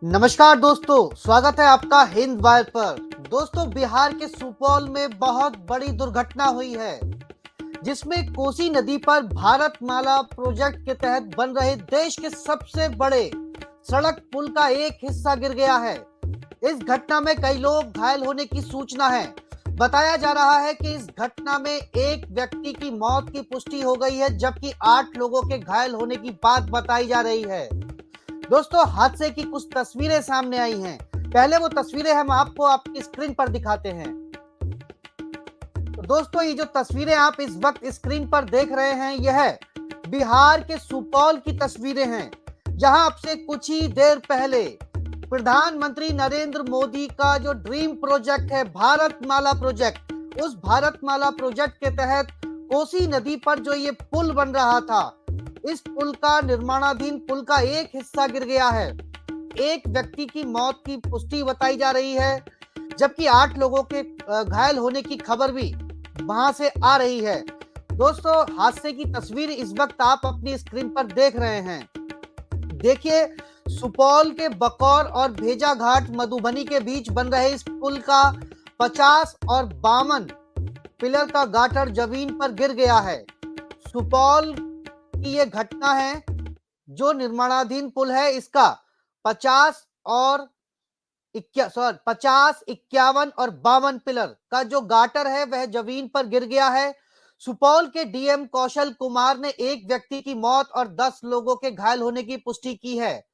नमस्कार दोस्तों, स्वागत है आपका हिंद वार पर। दोस्तों, बिहार के सुपौल में बहुत बड़ी दुर्घटना हुई है, जिसमें कोसी नदी पर भारतमाला प्रोजेक्ट के तहत बन रहे देश के सबसे बड़े सड़क पुल का एक हिस्सा गिर गया है। इस घटना में कई लोग घायल होने की सूचना है। बताया जा रहा है कि इस घटना में एक व्यक्ति की मौत की पुष्टि हो गई है, जबकि 8 लोगों के घायल होने की बात बताई जा रही है। दोस्तों, हादसे की कुछ तस्वीरें सामने आई हैं। पहले वो तस्वीरें हम आपको आपकी स्क्रीन पर दिखाते हैं। तो दोस्तों, ये जो तस्वीरें आप इस वक्त स्क्रीन पर देख रहे हैं, यह बिहार के सुपौल की तस्वीरें हैं, जहां अब से कुछ ही देर पहले प्रधानमंत्री नरेंद्र मोदी का जो ड्रीम प्रोजेक्ट है भारतमाला प्रोजेक्ट, उस भारतमाला प्रोजेक्ट के तहत कोसी नदी पर जो ये पुल बन रहा था, इस पुल का निर्माणाधीन पुल का एक हिस्सा गिर गया है। एक व्यक्ति की मौत की पुष्टि बताई जा रही है, जबकि 8 लोगों के घायल होने की खबर भी वहां से आ रही है। दोस्तों, हादसे की तस्वीर इस वक्त आप अपनी स्क्रीन पर देख रहे हैं। देखिए, सुपौल के बकौर और भेजा घाट मधुबनी के बीच बन रहे इस पुल का 50 और 52 पिलर का गाटर जमीन पर गिर गया है। सुपौल की ये घटना है। जो निर्माणाधीन पुल है, इसका 50 और 50, 51 और 52 पिलर का जो गाटर है वह जमीन पर गिर गया है। सुपौल के डीएम कौशल कुमार ने एक व्यक्ति की मौत और 10 लोगों के घायल होने की पुष्टि की है।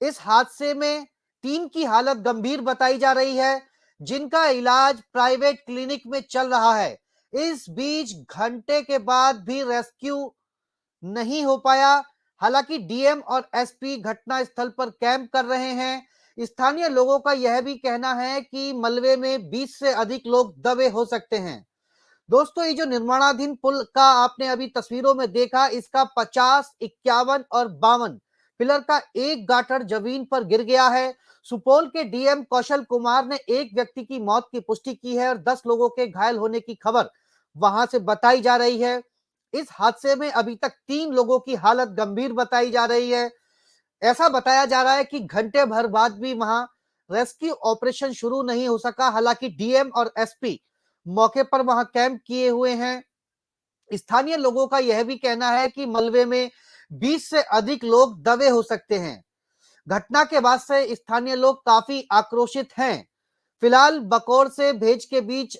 इस हादसे में 3 की हालत गंभीर बताई जा रही है, जिनका इलाज प्राइवेट क्लिनिक में चल रहा है। इस बीच घंटे के बाद भी रेस्क्यू नहीं हो पाया। हालांकि डीएम और एसपी घटनास्थल पर कैंप कर रहे हैं। स्थानीय लोगों का यह भी कहना है कि मलबे में 20 से अधिक लोग दबे हो सकते हैं। दोस्तों, ये जो निर्माणाधीन पुल का आपने अभी तस्वीरों में देखा, इसका 50, 51 और 52 पिलर का एक गाटर जमीन पर गिर गया है। सुपौल के डीएम कौशल कुमार ने एक व्यक्ति की मौत की पुष्टि की है और 10 लोगों के घायल होने की खबर वहां से बताई जा रही है। इस हादसे में अभी तक 3 लोगों की हालत गंभीर बताई जा रही है। ऐसा बताया जा रहा है कि घंटे भर बाद भी वहां रेस्क्यू ऑपरेशन शुरू नहीं हो सका। हालांकि डीएम और एसपी मौके पर वहां कैंप किए हुए हैं। स्थानीय लोगों का यह भी कहना है कि मलबे में 20 से अधिक लोग दबे हो सकते हैं। घटना के बाद से स्थानीय लोग काफी आक्रोशित हैं। फिलहाल बकौर से भेज के बीच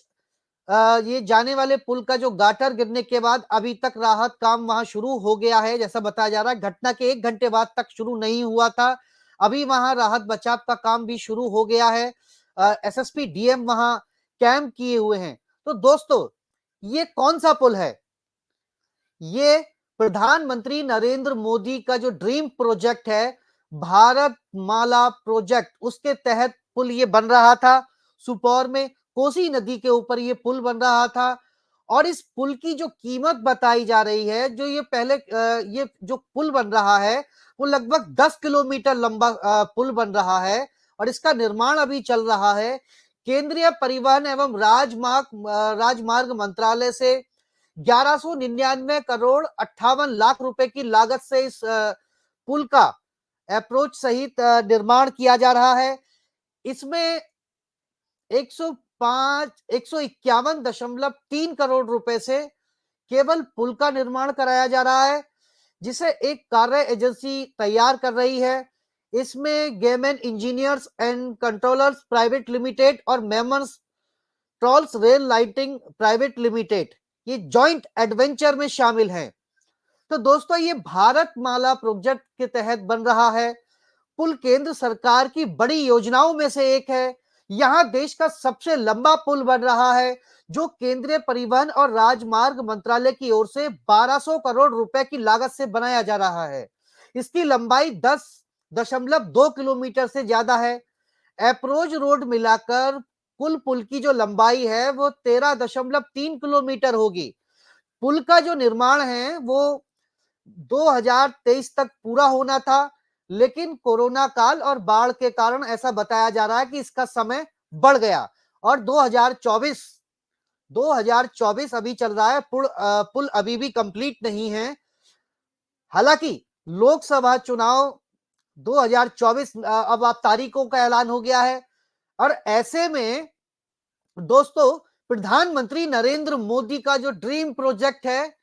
ये जाने वाले पुल का जो गाटर गिरने के बाद अभी तक राहत काम वहां शुरू हो गया है, जैसा बताया जा रहा है। घटना के 1 घंटे बाद तक शुरू नहीं हुआ था। अभी वहां राहत बचाव का काम भी शुरू हो गया है। एसएसपी डीएम वहां कैंप किए हुए हैं। तो दोस्तों, ये कौन सा पुल है? ये प्रधानमंत्री नरेंद्र मोदी का जो ड्रीम प्रोजेक्ट है भारत माला प्रोजेक्ट, उसके तहत पुल ये बन रहा था। सुपौल में कोसी नदी के ऊपर ये पुल बन रहा था। और इस पुल की जो कीमत बताई जा रही है, जो ये पहले ये जो पुल बन रहा है वो लगभग 10 किलोमीटर लंबा पुल बन रहा है और इसका निर्माण अभी चल रहा है। केंद्रीय परिवहन एवं राजमार्ग मंत्रालय से 1199 करोड़ 58 लाख रुपए की लागत से इस पुल का अप्रोच सहित निर्माण किया जा रहा है। इसमें 151.3 करोड़ रुपए से केवल पुल का निर्माण कराया जा रहा है, जिसे एक कार्य एजेंसी तैयार कर रही है। इसमें Gammon engineers and controllers private limited और मेमन्स ट्रॉल्स रेल लाइटिंग प्राइवेट लिमिटेड ये जॉइंट एडवेंचर में शामिल हैं। तो दोस्तों, ये भारतमाला प्रोजेक्ट के तहत बन रहा है पुल केंद्र सरकार की बड़ी योजनाओं में से एक है। यहां देश का सबसे लंबा पुल बन रहा है, जो केंद्रीय परिवहन और राजमार्ग मंत्रालय की ओर से 1200 करोड़ रुपए की लागत से बनाया जा रहा है। इसकी लंबाई 10.2 किलोमीटर से ज्यादा है। अप्रोच रोड मिलाकर कुल पुल की जो लंबाई है वो 13.3 किलोमीटर होगी। पुल का जो निर्माण है वो 2023 तक पूरा होना था, लेकिन कोरोना काल और बाढ़ के कारण ऐसा बताया जा रहा है कि इसका समय बढ़ गया और 2024 अभी चल रहा है। पुल अभी भी कंप्लीट नहीं है। हालांकि लोकसभा चुनाव 2024 अब आप तारीखों का ऐलान हो गया है। और ऐसे में दोस्तों प्रधानमंत्री नरेंद्र मोदी का जो ड्रीम प्रोजेक्ट है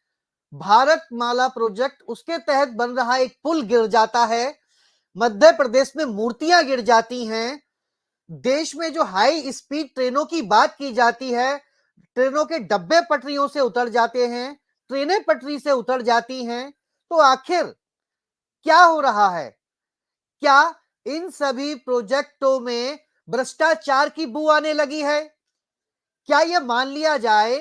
भारत माला प्रोजेक्ट, उसके तहत बन रहा एक पुल गिर जाता है, मध्य प्रदेश में मूर्तियां गिर जाती हैं, देश में जो हाई स्पीड ट्रेनों की बात की जाती है, ट्रेनों के डब्बे पटरियों से उतर जाते हैं, ट्रेनें पटरी से उतर जाती हैं, तो आखिर क्या हो रहा है? क्या इन सभी प्रोजेक्टों में भ्रष्टाचार की बू आने लगी है? क्या यह मान लिया जाए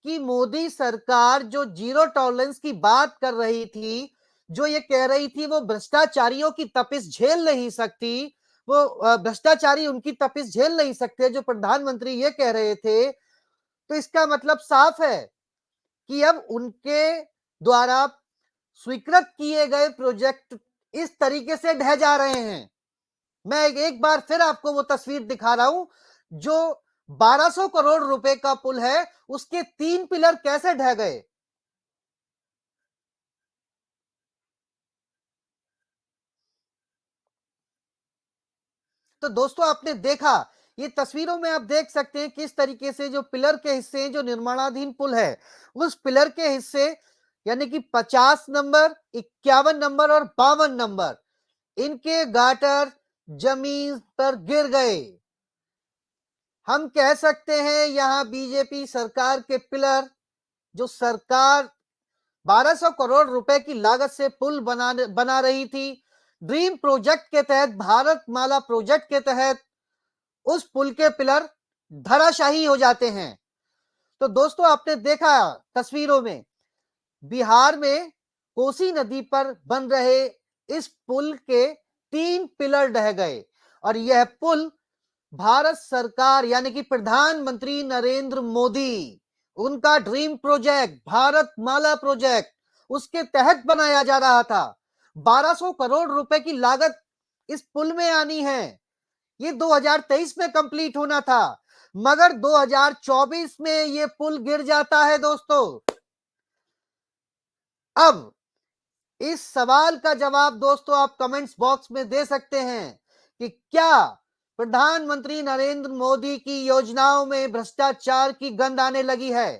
कि मोदी सरकार जो जीरो टॉलरेंस की बात कर रही थी, जो ये कह रही थी वो भ्रष्टाचारियों की तपिश झेल नहीं सकती, वो भ्रष्टाचारी उनकी तपिश झेल नहीं सकते, जो प्रधानमंत्री ये कह रहे थे, तो इसका मतलब साफ है कि अब उनके द्वारा स्वीकृत किए गए प्रोजेक्ट इस तरीके से ढह जा रहे हैं। मैं एक बार फिर आपको वो तस्वीर दिखा रहा हूं, जो 1200 करोड़ रुपए का पुल है, उसके 3 पिलर कैसे ढह गए। तो दोस्तों आपने देखा, ये तस्वीरों में आप देख सकते हैं किस तरीके से जो पिलर के हिस्से हैं, जो निर्माणाधीन पुल है, उस पिलर के हिस्से यानी कि 50 नंबर, 51 नंबर और 52 नंबर, इनके गाटर जमीन पर गिर गए। हम कह सकते हैं यहां बीजेपी सरकार के पिलर, जो सरकार 1200 करोड़ रुपए की लागत से पुल बना रही थी, ड्रीम प्रोजेक्ट के तहत, भारत माला प्रोजेक्ट के तहत, उस पुल के पिलर धराशाही हो जाते हैं। तो दोस्तों आपने देखा तस्वीरों में, बिहार में कोसी नदी पर बन रहे इस पुल के 3 पिलर ढह गए, और यह पुल भारत सरकार यानी कि प्रधानमंत्री नरेंद्र मोदी, उनका ड्रीम प्रोजेक्ट भारत माला प्रोजेक्ट, उसके तहत बनाया जा रहा था। 1200 करोड़ रुपए की लागत इस पुल में आनी है, ये 2023 में कंप्लीट होना था, मगर 2024 में ये पुल गिर जाता है। दोस्तों अब इस सवाल का जवाब दोस्तों आप कमेंट्स बॉक्स में दे सकते हैं कि क्या प्रधानमंत्री नरेंद्र मोदी की योजनाओं में भ्रष्टाचार की गंध आने लगी है।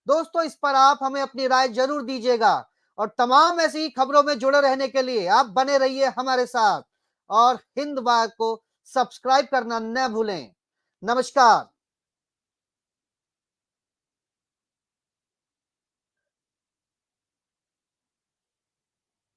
दोस्तों इस पर आप हमें अपनी राय जरूर दीजिएगा, और तमाम ऐसी खबरों में जुड़े रहने के लिए आप बने रहिए हमारे साथ, और हिंद वार को सब्सक्राइब करना न भूलें। नमस्कार।